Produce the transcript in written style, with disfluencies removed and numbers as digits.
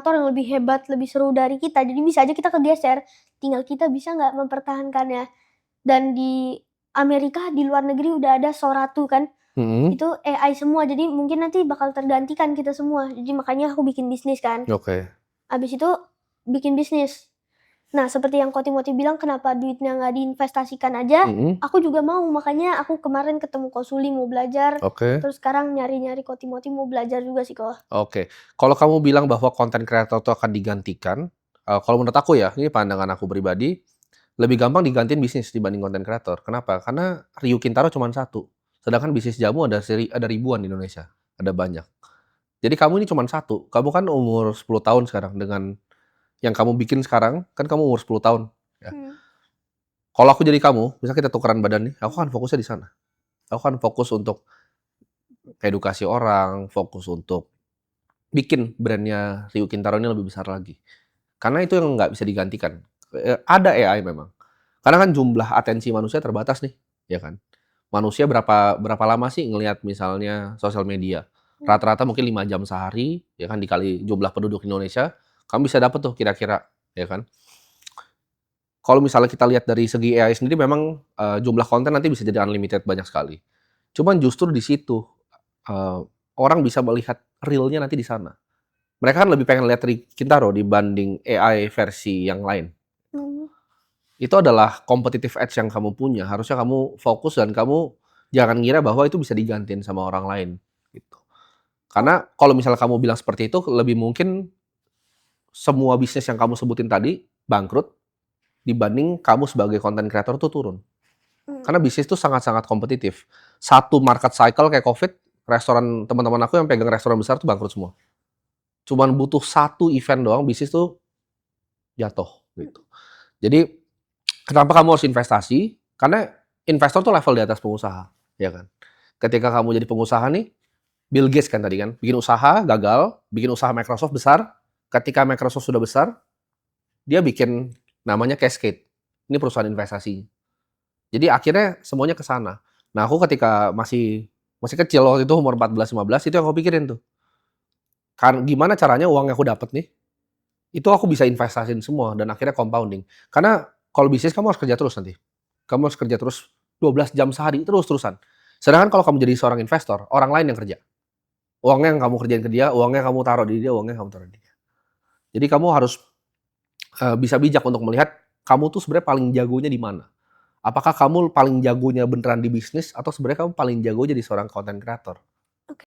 kreator yang lebih hebat, lebih seru dari kita. Jadi bisa aja kita kegeser, tinggal kita bisa nggak mempertahankannya. Dan di Amerika, di luar negeri udah ada Sora 2 kan, Mhm. itu AI semua, jadi mungkin nanti bakal tergantikan kita semua. Jadi makanya aku bikin bisnis kan. Oke. Habis itu bikin bisnis. Nah, seperti yang Ko Timothy bilang, kenapa duitnya nggak diinvestasikan aja, Mhm. aku juga mau. Makanya aku kemarin ketemu Ko Suli mau belajar, Oke. terus sekarang nyari-nyari Ko Timothy mau belajar juga sih, Ko. Oke. Kalau kamu bilang bahwa konten kreator itu akan digantikan, kalau menurut aku ya, ini pandangan aku pribadi, lebih gampang digantiin bisnis dibanding konten kreator. Kenapa? Karena Ryu Kintaro cuma satu, sedangkan bisnis jamu ada ribuan di Indonesia, ada banyak. Jadi kamu ini cuma satu, kamu kan umur 10 tahun sekarang dengan yang kamu bikin sekarang, kan kamu umur 10 tahun, ya. Hmm. Kalau aku jadi kamu, misal kita tukeran badan nih, aku kan fokusnya di sana. Aku kan fokus untuk edukasi orang, fokus untuk bikin brand-nya Ryu Kintaro ini lebih besar lagi. Karena itu yang nggak bisa digantikan. Ada AI memang. Karena kan jumlah atensi manusia terbatas nih, ya kan. Manusia berapa berapa lama sih ngelihat misalnya sosial media? Rata-rata mungkin 5 jam sehari, ya kan, dikali jumlah penduduk Indonesia, kamu bisa dapet tuh kira-kira, ya kan. Kalau misalnya kita lihat dari segi AI sendiri memang, jumlah konten nanti bisa jadi unlimited banyak sekali. Cuman justru di situ, eee, orang bisa melihat real-nya nanti di sana. Mereka kan lebih pengen lihat Kintaro dibanding AI versi yang lain. Hmm. Itu adalah competitive edge yang kamu punya, harusnya kamu fokus dan kamu jangan ngira bahwa itu bisa digantiin sama orang lain, gitu. Oh, Karena kalau misalnya kamu bilang seperti itu, lebih mungkin semua bisnis yang kamu sebutin tadi bangkrut, dibanding kamu sebagai content creator tuh turun. hmm. Karena bisnis itu sangat-sangat kompetitif. Satu market cycle kayak Covid, restoran teman-teman aku yang pegang restoran besar tuh bangkrut semua. Cuman butuh satu event doang, bisnis tuh jatuh, gitu. Jadi, kenapa kamu harus investasi? Karena investor tuh level di atas pengusaha, ya kan. Ketika kamu jadi pengusaha nih, Bill Gates kan tadi kan, bikin usaha, gagal, bikin usaha Microsoft besar, ketika Microsoft sudah besar, dia bikin namanya Cascade. Ini perusahaan investasi. Jadi akhirnya semuanya ke sana. Nah, aku ketika masih masih kecil waktu itu umur 14, 15 itu yang aku pikirin tuh. Gimana caranya uang yang aku dapat nih, itu aku bisa investasiin semua dan akhirnya compounding. Karena kalau bisnis kamu harus kerja terus nanti. Kamu harus kerja terus 12 jam sehari terus-terusan. Sedangkan kalau kamu jadi seorang investor, orang lain yang kerja. Uangnya yang kamu kerjain ke dia, uangnya kamu taruh di dia, uangnya kamu taruh di dia. Jadi kamu harus bisa bijak untuk melihat kamu tuh sebenarnya paling jagonya di mana. Apakah kamu paling jagonya beneran di bisnis atau sebenarnya kamu paling jago jadi seorang content creator?